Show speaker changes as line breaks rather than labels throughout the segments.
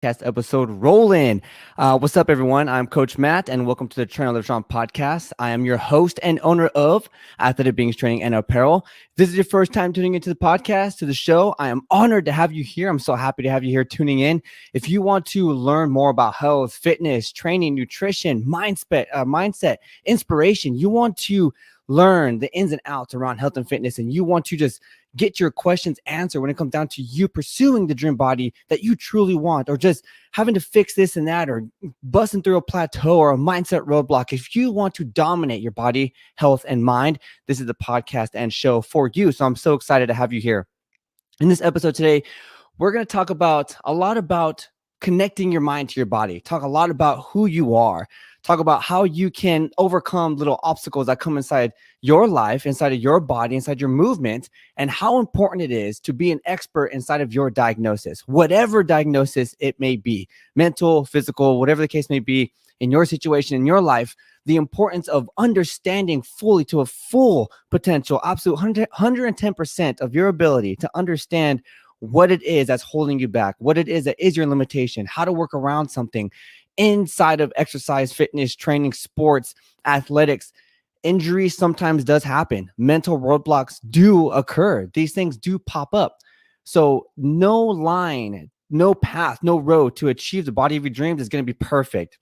podcast episode rolling. What's up, everyone? I'm Coach Matt, and welcome to the Train Live Strong podcast. I am your host and owner of Athletic Beings Training and Apparel. If this is your first time tuning into the podcast, to the show, I am honored to have you here. I'm so happy to have you here tuning in. If you want to learn more about health, fitness, training, nutrition, mindset, inspiration, you want to learn the ins and outs around health and fitness, and you want to just get your questions answered when it comes down to you pursuing the dream body that you truly want, or just having to fix this and that, or busting through a plateau or a mindset roadblock. If you want to dominate your body, health, and mind, this is the podcast and show for you. So I'm so excited to have you here. In this episode today, we're going to talk about a lot about connecting your mind to your body, talk a lot about who you are, talk about how you can overcome little obstacles that come inside your life, inside of your body, inside your movement, and how important it is to be an expert inside of your diagnosis, whatever diagnosis it may be, mental, physical, whatever the case may be in your situation, in your life. The importance of understanding fully to a full potential, absolute 110% of your ability to understand what it is that's holding you back, what it is that is your limitation, how to work around something inside of exercise, fitness, training, sports, athletics. Injury sometimes does happen. Mental roadblocks do occur. These things do pop up. So no line, no path, no road to achieve the body of your dreams is going to be perfect.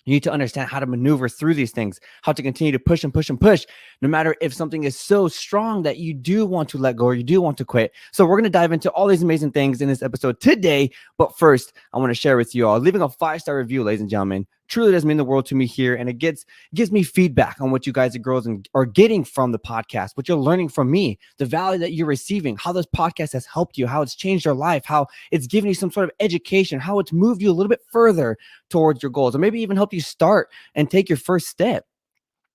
You need to understand how to maneuver through these things, how to continue to push and push and push, no matter if something is so strong that you do want to let go or you do want to quit. So we're going to dive into all these amazing things in this episode today. But first, I want to share with you all, leaving a 5-star review, ladies and gentlemen, truly does mean the world to me here. And it gives me feedback on what you guys and girls are getting from the podcast, what you're learning from me, the value that you're receiving, how this podcast has helped you, how it's changed your life, how it's given you some sort of education, how it's moved you a little bit further towards your goals, or maybe even help you start and take your first step.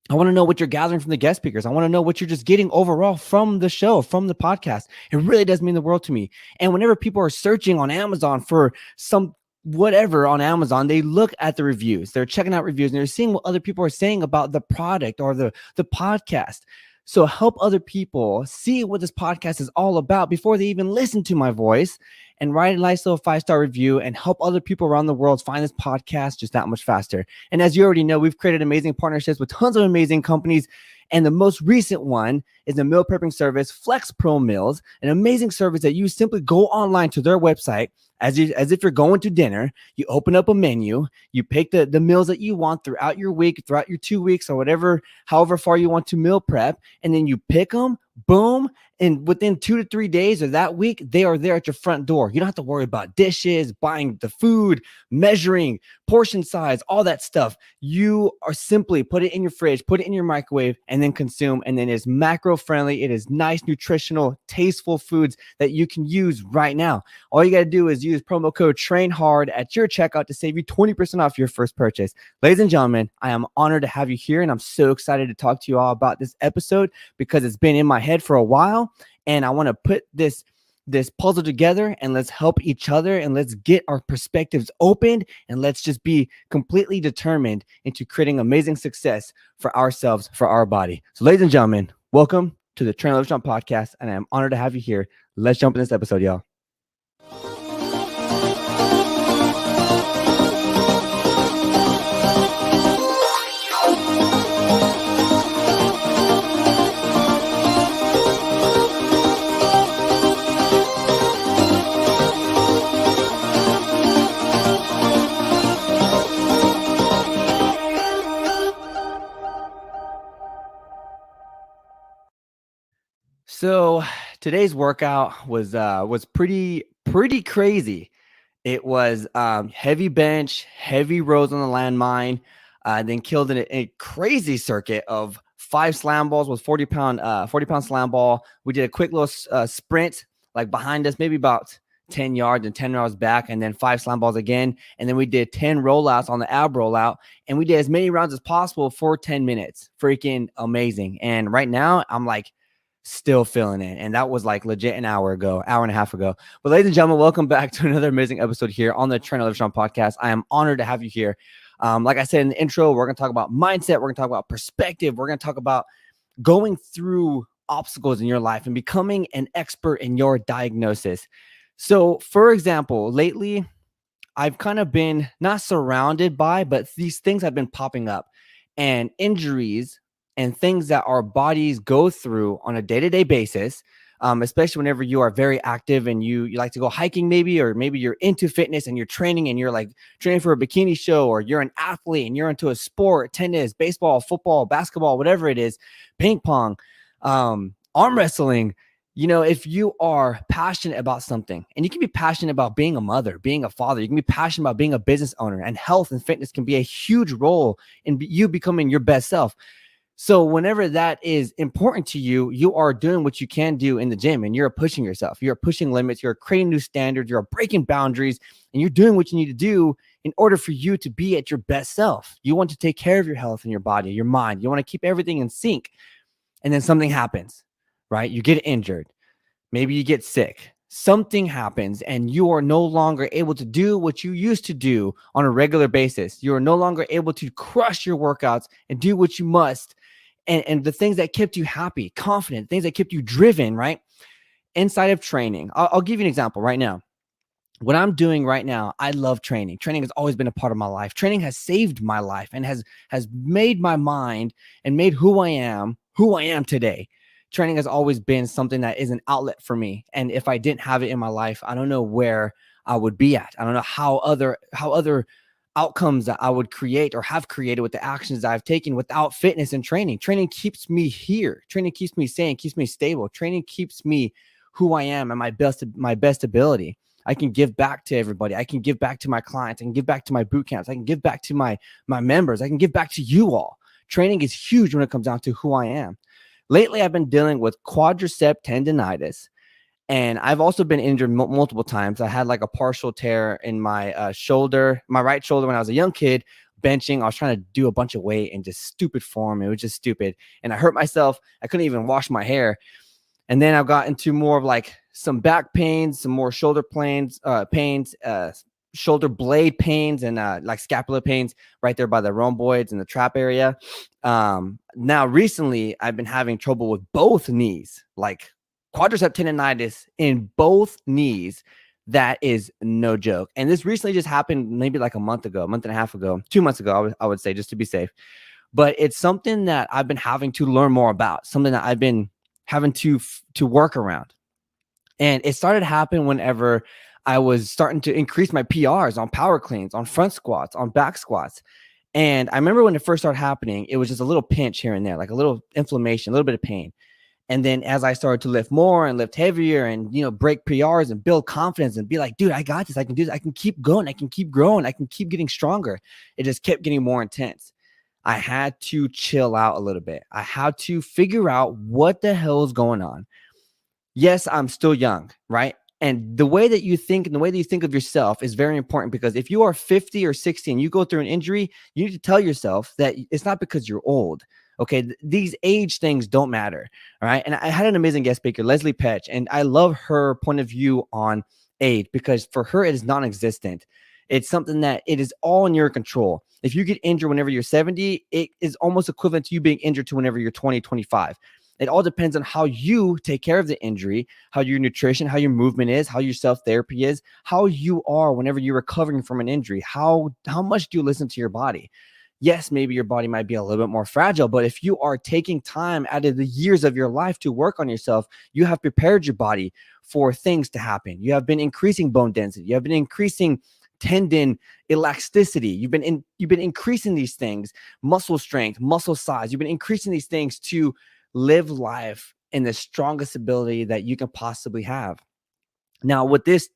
I want to know what you're gathering from the guest speakers. I want to know what you're just getting overall from the show, from the podcast. It really does mean the world to me. And whenever people are searching on Amazon for some whatever on Amazon, they look at the reviews. They're checking out reviews and they're seeing what other people are saying about the product or the podcast. So help other people see what this podcast is all about before they even listen to my voice, and write a nice little 5-star review and help other people around the world find this podcast just that much faster. And as you already know, we've created amazing partnerships with tons of amazing companies. And the most recent one is the meal prepping service, Flex Pro Meals, an amazing service that you simply go online to their website as if you're going to dinner. You open up a menu, you pick the meals that you want throughout your week, throughout your 2 weeks, or whatever, however far you want to meal prep, and then you pick them, boom, and within 2 to 3 days or that week, they are there at your front door. You don't have to worry about dishes, buying the food, measuring, portion size, all that stuff. You are simply put it in your fridge, put it in your microwave, and then consume. And then it's macro friendly. It is nice, nutritional, tasteful foods that you can use right now. All you got to do is use promo code TRAINHARD at your checkout to save you 20% off your first purchase. Ladies and gentlemen, I am honored to have you here, and I'm so excited to talk to you all about this episode because it's been in my head for a while, and I want to put this puzzle together, and let's help each other, and let's get our perspectives opened, and let's just be completely determined into creating amazing success for ourselves, for our body. So ladies and gentlemen, welcome to the Train Live Strong podcast, and I'm honored to have you here. Let's jump in this episode, y'all. So today's workout was pretty crazy. It was heavy bench, heavy rows on the landmine, then killed in a crazy circuit of 5 slam balls with 40-pound slam ball. We did a quick little sprint like behind us, maybe about 10 yards and 10 yards back, and then 5 slam balls again. And then we did 10 rollouts on the ab rollout, and we did as many rounds as possible for 10 minutes. Freaking amazing. And right now I'm like, still feeling it. And that was like legit an hour and a half ago. But ladies and gentlemen, welcome back to another amazing episode here on the Train Live Strong podcast. I am honored to have you here. Like I said in the intro, we're going to talk about mindset. We're going to talk about perspective. We're going to talk about going through obstacles in your life and becoming an expert in your diagnosis. So for example, lately I've kind of been not surrounded by, but these things have been popping up, and injuries and things that our bodies go through on a day-to-day basis, especially whenever you are very active and you like to go hiking, maybe you're into fitness and you're training and you're like training for a bikini show, or you're an athlete and you're into a sport, tennis, baseball, football, basketball, whatever it is, ping pong, arm wrestling. If you are passionate about something, and you can be passionate about being a mother, being a father, you can be passionate about being a business owner, and health and fitness can be a huge role in you becoming your best self. So whenever that is important to you, you are doing what you can do in the gym, and you're pushing yourself, you're pushing limits, you're creating new standards, you're breaking boundaries, and you're doing what you need to do in order for you to be at your best self. You want to take care of your health and your body, your mind. You want to keep everything in sync. And then something happens, right? You get injured. Maybe you get sick. Something happens and you are no longer able to do what you used to do on a regular basis. You are no longer able to crush your workouts and do what you must. And the things that kept you happy, confident, things that kept you driven, right? Inside of training. I'll give you an example right now. What I'm doing right now, I love training. Training has always been a part of my life. Training has saved my life and has made my mind and made who I am today. Training has always been something that is an outlet for me. And if I didn't have it in my life, I don't know where I would be at. I don't know how other outcomes that I would create or have created with the actions that I've taken without fitness and training. Training keeps me here. Training keeps me sane, keeps me stable. Training keeps me who I am and my best ability. I can give back to everybody. I can give back to my clients. I can give back to my boot camps. I can give back to my members. I can give back to you all. Training is huge when it comes down to who I am. Lately, I've been dealing with quadricep tendonitis, and I've also been injured multiple times. I had like a partial tear in my shoulder, my right shoulder, when I was a young kid, benching. I was trying to do a bunch of weight in just stupid form. It was just stupid. And I hurt myself. I couldn't even wash my hair. And then I got into more of like some back pains, some more shoulder pains, shoulder blade pains, and like scapula pains right there by the rhomboids and the trap area. Now recently I've been having trouble with both knees, like quadricep tendonitis in both knees. That is no joke. And this recently just happened maybe like a month and a half ago, 2 months ago, I would say, just to be safe. But it's something that I've been having to learn more about, something that I've been having to work around. And it started to happen whenever I was starting to increase my PRs on power cleans, on front squats, on back squats. And I remember when it first started happening, it was just a little pinch here and there, like a little inflammation, a little bit of pain. And then as I started to lift more and lift heavier and, break PRs and build confidence and be like, dude, I got this. I can do this. I can keep going. I can keep growing. I can keep getting stronger. It just kept getting more intense. I had to chill out a little bit. I had to figure out what the hell is going on. Yes, I'm still young, right? And the way that you think and the way that you think of yourself is very important, because if you are 50 or 60 and you go through an injury, you need to tell yourself that it's not because you're old. Okay, these age things don't matter. All right. And I had an amazing guest speaker, Leslie Petch, and I love her point of view on age, because for her, it is non-existent. It's something that it is all in your control. If you get injured whenever you're 70, it is almost equivalent to you being injured to whenever you're 20, 25. It all depends on how you take care of the injury, how your nutrition, how your movement is, how your self-therapy is, how you are whenever you're recovering from an injury. How much do you listen to your body? Yes, maybe your body might be a little bit more fragile, but if you are taking time out of the years of your life to work on yourself, you have prepared your body for things to happen. You have been increasing bone density. You have been increasing tendon elasticity. You've been increasing these things, muscle strength, muscle size. You've been increasing these things to live life in the strongest ability that you can possibly have. Now, with this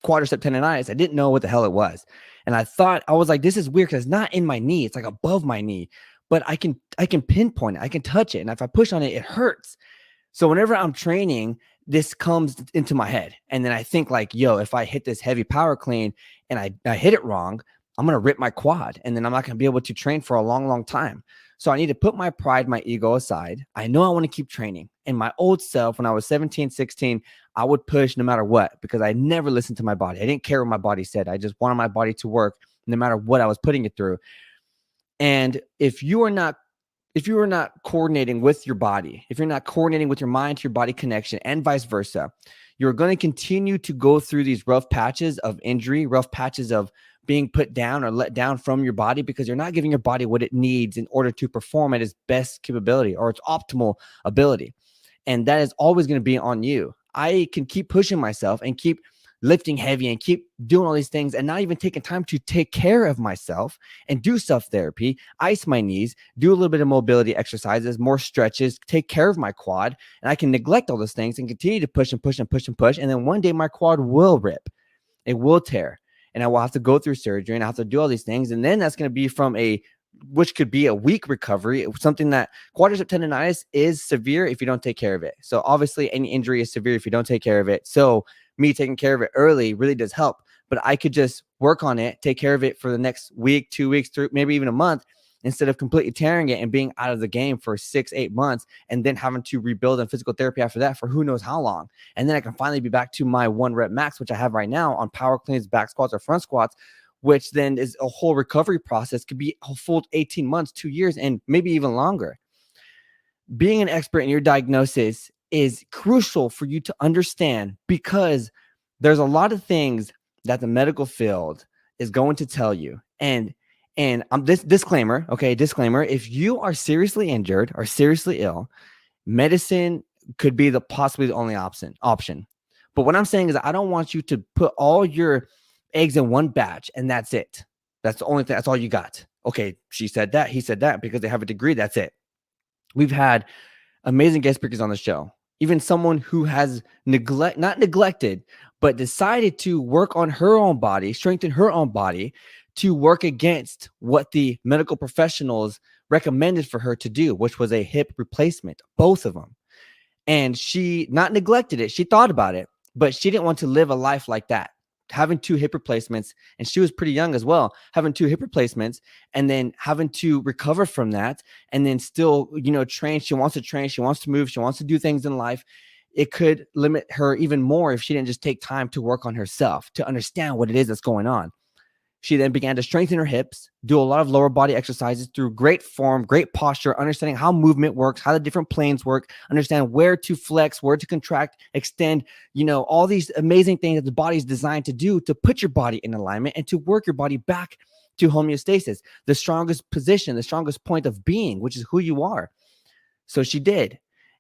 quadricep tendonitis, I didn't know what the hell it was. And I was like, this is weird because it's not in my knee. It's like above my knee, but I can pinpoint it. I can touch it. And if I push on it, it hurts. So whenever I'm training, this comes into my head. And then I think like, yo, if I hit this heavy power clean and I hit it wrong, I'm going to rip my quad. And then I'm not going to be able to train for a long, long time. So I need to put my pride, my ego aside. I know I want to keep training. And my old self, when I was 17, 16, I would push no matter what, because I never listened to my body. I didn't care what my body said. I just wanted my body to work no matter what I was putting it through. And if you are not coordinating with your body, if you're not coordinating with your mind to your body connection and vice versa, You're going to continue to go through these rough patches of injury, rough patches of being put down or let down from your body because you're not giving your body what it needs in order to perform at its best capability or its optimal ability. And that is always going to be on you. I can keep pushing myself and keep lifting heavy and keep doing all these things and not even taking time to take care of myself and do self therapy, ice my knees, do a little bit of mobility exercises, more stretches, take care of my quad. And I can neglect all those things and continue to push and push and push and push. And then one day my quad will rip, it will tear. And I will have to go through surgery and I have to do all these things. And then that's going to be from which could be a weak recovery, something that quadricep tendonitis is severe if you don't take care of it. So obviously any injury is severe if you don't take care of it. So me taking care of it early really does help, but I could just work on it, take care of it for the next week, 2 weeks, maybe even a month, instead of completely tearing it and being out of the game for 6-8 months and then having to rebuild in physical therapy after that for who knows how long. And then I can finally be back to my 1 rep max, which I have right now on power cleans, back squats, or front squats, which then is a whole recovery process, could be a full 18 months, 2 years, and maybe even longer. Being an expert in your diagnosis is crucial for you to understand because there's a lot of things that the medical field is going to tell you. And this disclaimer, if you are seriously injured or seriously ill, medicine could be possibly the only option. But what I'm saying is I don't want you to put all your eggs in one batch and that's it. That's the only thing. That's all you got. Okay, she said that, he said that because they have a degree. That's it. We've had amazing guest speakers on the show. Even someone who has not neglected, but decided to work on her own body, strengthen her own body to work against what the medical professionals recommended for her to do, which was a hip replacement, both of them. And she not neglected it. She thought about it, but she didn't want to live a life like that. Having 2 hip replacements, and she was pretty young as well, having 2 hip replacements and then having to recover from that and then still, train. She wants to train, she wants to move, she wants to do things in life. It could limit her even more if she didn't just take time to work on herself, to understand what it is that's going on. She then began to strengthen her hips, do a lot of lower body exercises through great form, great posture, understanding how movement works, how the different planes work, understand where to flex, where to contract, extend, all these amazing things that the body is designed to do to put your body in alignment and to work your body back to homeostasis, the strongest position, the strongest point of being, which is who you are. So she did.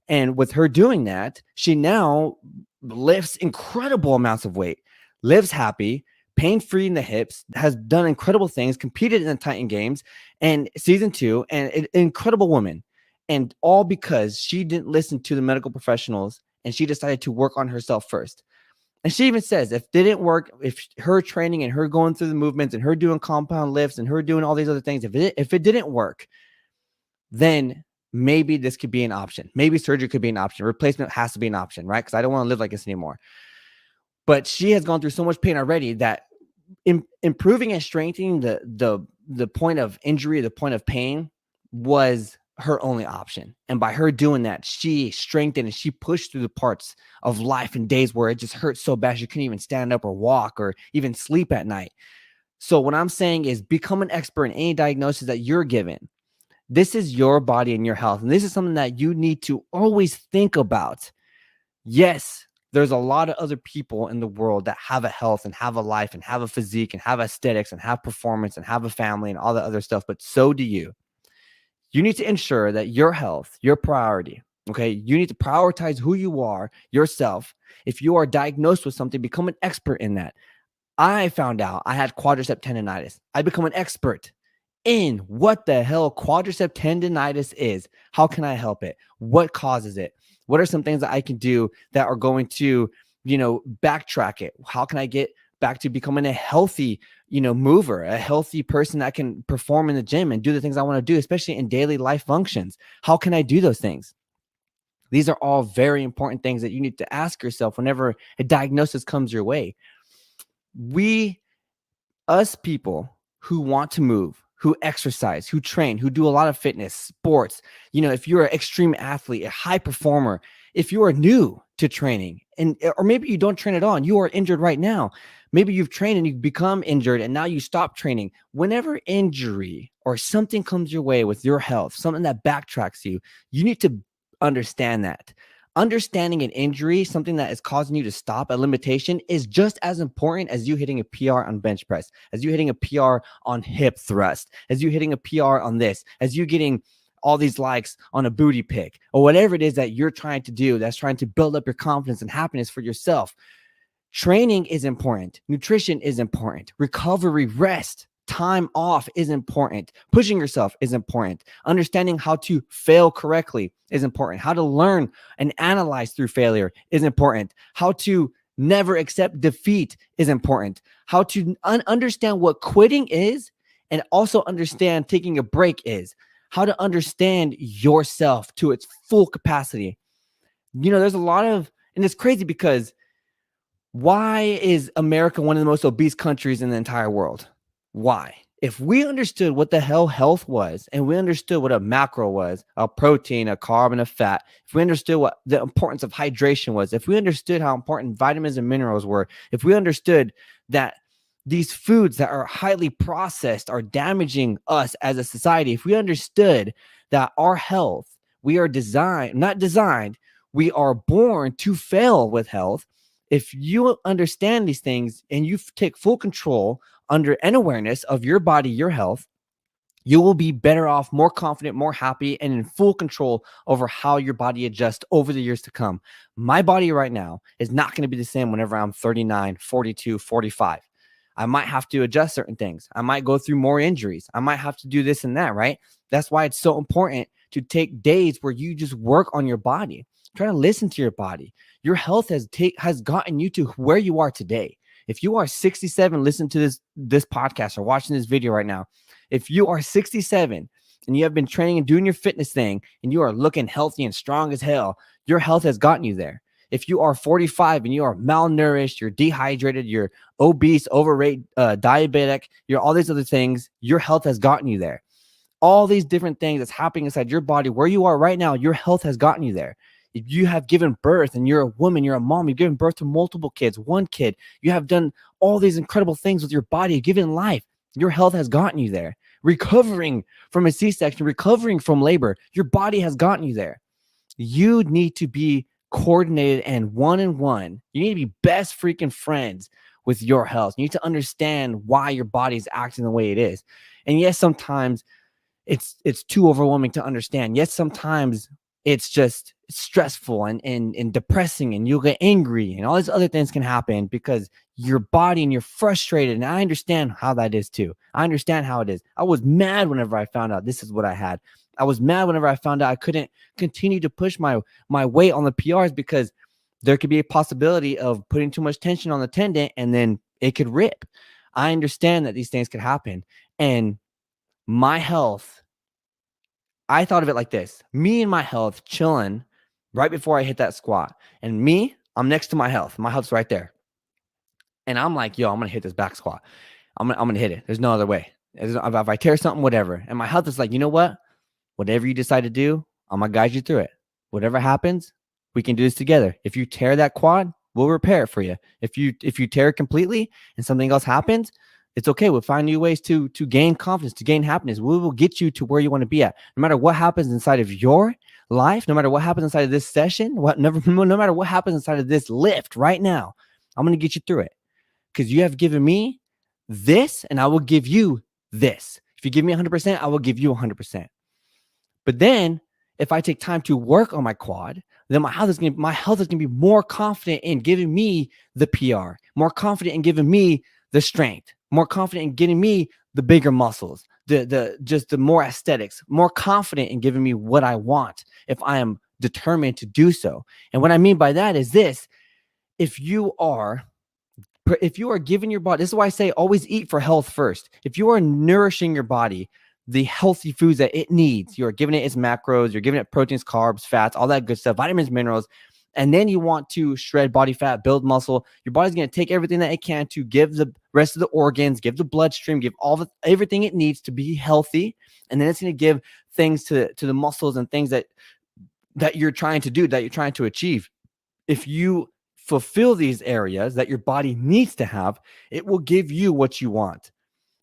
And with her doing that, she now lifts incredible amounts of weight, lives happy, pain-free in the hips, has done incredible things, competed in the Titan Games and season 2, and an incredible woman. And all because she didn't listen to the medical professionals and she decided to work on herself first. And she even says if it didn't work, if her training and her going through the movements and her doing compound lifts and her doing all these other things, if it didn't work, then maybe this could be an option. Maybe surgery could be an option. Replacement has to be an option, right? Because I don't want to live like this anymore. But she has gone through so much pain already that improving and strengthening the point of injury, the point of pain was her only option. And by her doing that, she strengthened and she pushed through the parts of life and days where it just hurt so bad she couldn't even stand up or walk or even sleep at night. So what I'm saying is become an expert in any diagnosis that you're given. This is your body and your health. And this is something that you need to always think about. Yes, there's a lot of other people in the world that have a health and have a life and have a physique and have aesthetics and have performance and have a family and all that other stuff, but so do you. You need to ensure that your health, your priority, okay? You need to prioritize who you are, yourself. If you are diagnosed with something, become an expert in that. I found out I had quadricep tendonitis. I become an expert in what the hell quadricep tendonitis is. How can I help it? What causes it? What are some things that I can do that are going to, backtrack it? How can I get back to becoming a healthy, mover, a healthy person that can perform in the gym and do the things I want to do, especially in daily life functions? How can I do those things? These are all very important things that you need to ask yourself whenever a diagnosis comes your way. Us people who want to move, who exercise, who train, who do a lot of fitness, sports, if you're an extreme athlete, a high performer, if you are new to training or maybe you don't train at all and you are injured right now, maybe you've trained and you've become injured and now you stop training. Whenever injury or something comes your way with your health, something that backtracks you, you need to understand that. understanding an injury, something that is causing you to stop, a limitation, is just as important as you hitting a PR on bench press, as you hitting a PR on hip thrust, as you hitting a PR on this, as you getting all these likes on a booty pic, or whatever it is that you're trying to do that's trying to build up your confidence and happiness for yourself. Training is important. Nutrition is important. Recovery, rest, time off is important. Pushing yourself is important. Understanding how to fail correctly is important. How to learn and analyze through failure is important. How to never accept defeat is important. How to understand what quitting is and also understand taking a break is. How to understand yourself to its full capacity. There's a lot of, and it's crazy because why is America one of the most obese countries in the entire world? Why? If we understood what the hell health was, and we understood what a macro was, a protein, a carb, and a fat, if we understood what the importance of hydration was, if we understood how important vitamins and minerals were, if we understood that these foods that are highly processed are damaging us as a society, if we understood that our health, we are not designed, we are born to fail with health. If you understand these things and you take full control under an awareness of your body, your health, you will be better off, more confident, more happy, and in full control over how your body adjusts over the years to come. My body right now is not going to be the same whenever I'm 39, 42, 45. I might have to adjust certain things. I might go through more injuries. I might have to do this and that, right? That's why it's so important to take days where you just work on your body. Try to listen to your body. Your health has gotten you to where you are today. If you are 67, listen to this podcast or watching this video right now. If you are 67 and you have been training and doing your fitness thing and you are looking healthy and strong as hell, your health has gotten you there. If you are 45 and you are malnourished, you're dehydrated, you're obese, overweight, diabetic, you're all these other things, your health has gotten you there. All these different things that's happening inside your body, where you are right now, your health has gotten you there. If you have given birth and you're a woman, you're a mom, you've given birth to multiple kids, one kid, you have done all these incredible things with your body, given life, your health has gotten you there. Recovering from a C-section, recovering from labor, your body has gotten you there. You need to be coordinated and one-on-one. You need to be best freaking friends with your health. You need to understand why your body is acting the way it is. And yes, sometimes it's too overwhelming to understand. Yes, sometimes it's just stressful and depressing, and you'll get angry and all these other things can happen because your body and you're frustrated. And I understand how that is too. I understand how it is. I was mad whenever I found out this is what I had. I was mad whenever I found out I couldn't continue to push my weight on the PRs because there could be a possibility of putting too much tension on the tendon and then it could rip. I understand that these things could happen. And my health, I thought of it like this. Me and my health chilling right before I hit that squat. And me, I'm next to my health. My health's right there. And I'm like, yo, I'm going to hit this back squat. I'm gonna hit it. There's no other way. If I tear something, whatever. And my health is like, you know what? Whatever you decide to do, I'm going to guide you through it. Whatever happens, we can do this together. If you tear that quad, we'll repair it for you. If you tear it completely and something else happens, it's okay. We'll find new ways to gain confidence, to gain happiness. We will get you to where you want to be at. No matter what happens inside of your life, no matter what happens inside of this session, no matter what happens inside of this lift right now, I'm going to get you through it. Because you have given me this, and I will give you this. If you give me 100%, I will give you 100%. But then, if I take time to work on my quad, then my health is going to be more confident in giving me the PR, more confident in giving me the strength, more confident in getting me the bigger muscles, the more aesthetics, more confident in giving me what I want if I am determined to do so. And what I mean by that is this: if you are giving your body, this is why I say always eat for health first. If you are nourishing your body, the healthy foods that it needs, you're giving it its macros, you're giving it proteins, carbs, fats, all that good stuff, vitamins, minerals, and then you want to shred body fat, build muscle, your body's going to take everything that it can to give the rest of the organs, give the bloodstream, give everything it needs to be healthy. And then it's going to give things to the muscles and things that you're trying to do, that you're trying to achieve. If you fulfill these areas that your body needs to have, it will give you what you want.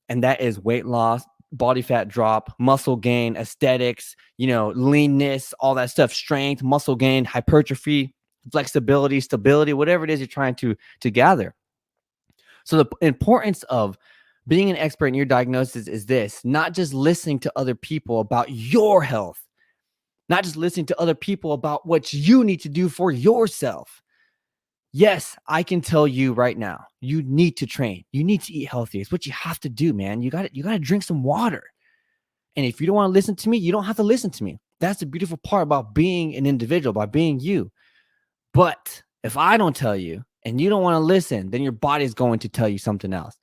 And that is weight loss, body fat drop, muscle gain, aesthetics, leanness, all that stuff, strength, muscle gain, hypertrophy, flexibility, stability, whatever it is you're trying to gather. So the importance of being an expert in your diagnosis is this: not just listening to other people about your health, not just listening to other people about what you need to do for yourself. Yes, I can tell you right now, you need to train. You need to eat healthy. It's what you have to do, man. You got to drink some water. And if you don't want to listen to me, you don't have to listen to me. That's the beautiful part about being an individual, by being you. But if I don't tell you and you don't want to listen, then your body is going to tell you something else.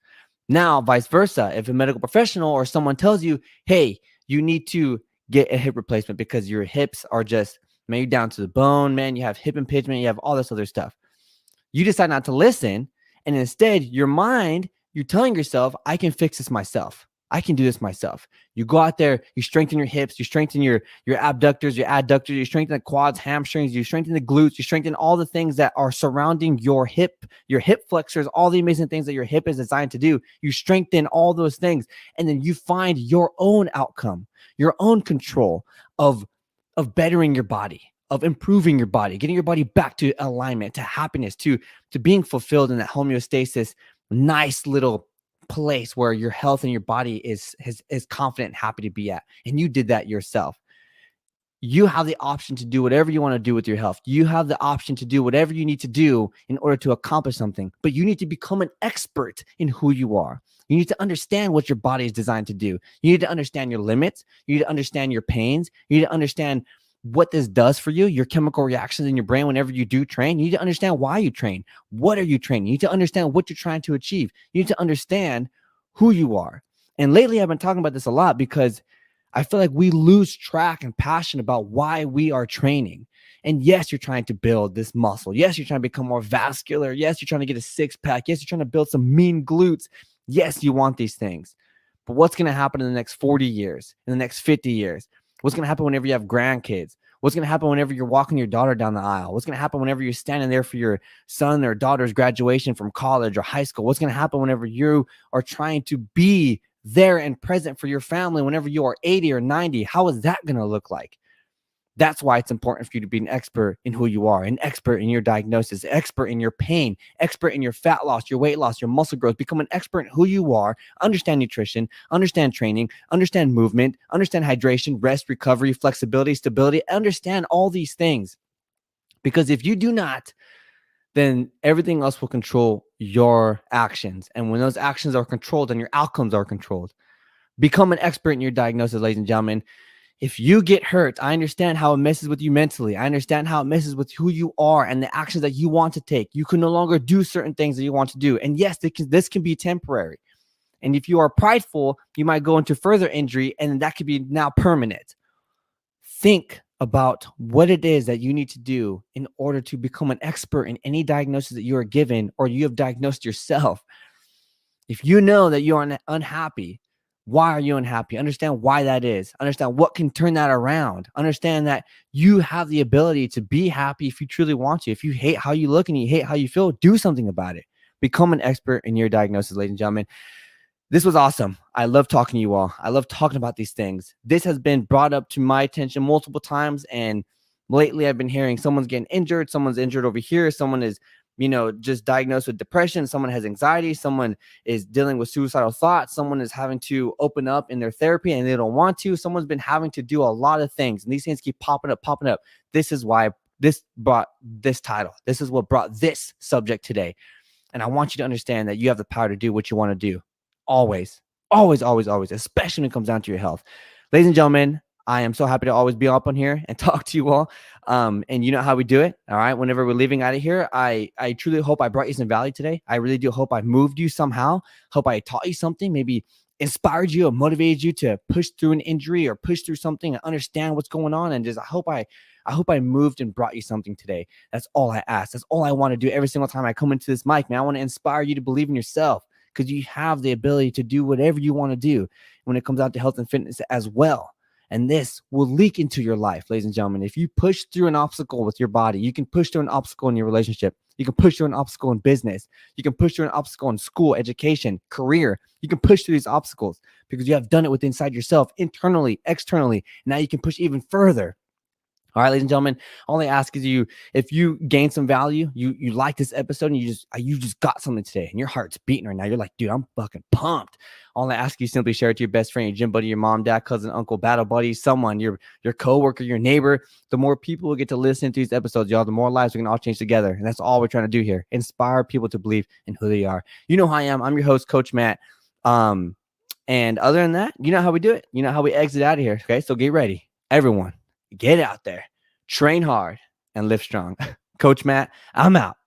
Now, vice versa, if a medical professional or someone tells you, hey, you need to get a hip replacement because your hips are just maybe down to the bone, man, you have hip impingement, you have all this other stuff. You decide not to listen. And instead, your mind, you're telling yourself, I can fix this myself. I can do this myself. You go out there, you strengthen your hips, you strengthen your abductors, your adductors, you strengthen the quads, hamstrings, you strengthen the glutes, you strengthen all the things that are surrounding your hip flexors, all the amazing things that your hip is designed to do. You strengthen all those things. And then you find your own outcome, your own control of bettering your body, of improving your body, getting your body back to alignment, to happiness, to being fulfilled in that homeostasis, nice little place where your health and your body is confident and happy to be at. And you did that yourself. You have the option to do whatever you want to do with your health. You have the option to do whatever you need to do in order to accomplish something, but you need to become an expert in who you are. You need to understand what your body is designed to do. You need to understand your limits. You need to understand your pains. You need to understand what this does for you, your chemical reactions in your brain whenever you do train. You need to understand why you train. What are you training? You need to understand what you're trying to achieve. You need to understand who you are. And lately, I've been talking about this a lot because I feel like we lose track and passion about why we are training. And yes, you're trying to build this muscle. Yes, you're trying to become more vascular. Yes, you're trying to get a six-pack. Yes, you're trying to build some mean glutes. Yes, you want these things. But what's going to happen in the next 40 years, in the next 50 years? What's going to happen whenever you have grandkids? What's going to happen whenever you're walking your daughter down the aisle? What's going to happen whenever you're standing there for your son or daughter's graduation from college or high school? What's going to happen whenever you are trying to be there and present for your family whenever you are 80 or 90? How is that going to look like? That's why it's important for you to be an expert in who you are, an expert in your diagnosis, expert in your pain, expert in your fat loss, your weight loss, your muscle growth. Become an expert in who you are, understand nutrition, understand training, understand movement, understand hydration, rest, recovery, flexibility, stability, understand all these things. Because if you do not, then everything else will control your actions. And when those actions are controlled, then your outcomes are controlled. Become an expert in your diagnosis, ladies and gentlemen. If you get hurt, I understand how it messes with you mentally. I understand how it messes with who you are and the actions that you want to take. You can no longer do certain things that you want to do. And yes, this can be temporary. And if you are prideful, you might go into further injury, and that could be now permanent. Think about what it is that you need to do in order to become an expert in any diagnosis that you are given or you have diagnosed yourself. If you know that you are unhappy, why are you unhappy? Understand why that is. Understand what can turn that around. Understand that you have the ability to be happy if you truly want to. If you hate how you look and you hate how you feel, do something about it. Become an expert in your diagnosis, ladies and gentlemen. This was awesome. I love talking to you all. I love talking about these things. This has been brought up to my attention multiple times. And lately I've been hearing someone's getting injured. Someone's injured over here. Someone is just diagnosed with depression. Someone has anxiety. Someone is dealing with suicidal thoughts. Someone is having to open up in their therapy and they don't want to. Someone's been having to do a lot of things. And these things keep popping up. This is why this brought this title. This is what brought this subject today. And I want you to understand that you have the power to do what you want to do. Always, always, always, always, especially when it comes down to your health. Ladies and gentlemen, I am so happy to always be up on here and talk to you all. And you know how we do it. All right. Whenever we're leaving out of here, I truly hope I brought you some value today. I really do hope I moved you somehow. Hope I taught you something, maybe inspired you or motivated you to push through an injury or push through something and understand what's going on. And just, I hope I moved and brought you something today. That's all I ask. That's all I want to do every single time I come into this mic, man. I want to inspire you to believe in yourself, because you have the ability to do whatever you want to do when it comes out to health and fitness as well. And this will leak into your life, ladies and gentlemen. If you push through an obstacle with your body, you can push through an obstacle in your relationship. You can push through an obstacle in business. You can push through an obstacle in school, education, career. You can push through these obstacles because you have done it with inside yourself, internally, externally. Now you can push even further. All right, ladies and gentlemen, I only ask is you, if you gain some value, you like this episode and you just got something today and your heart's beating right now. You're like, dude, I'm fucking pumped. All I ask you, simply share it to your best friend, your gym buddy, your mom, dad, cousin, uncle, battle buddy, someone, your coworker, your neighbor. The more people will get to listen to these episodes, y'all, the more lives we can all change together. And that's all we're trying to do here. Inspire people to believe in who they are. You know who I am. I'm your host, Coach Matt. And other than that, you know how we do it. You know how we exit out of here. Okay, so get ready. Everyone, get out there, train hard, and live strong. Coach Matt, I'm out.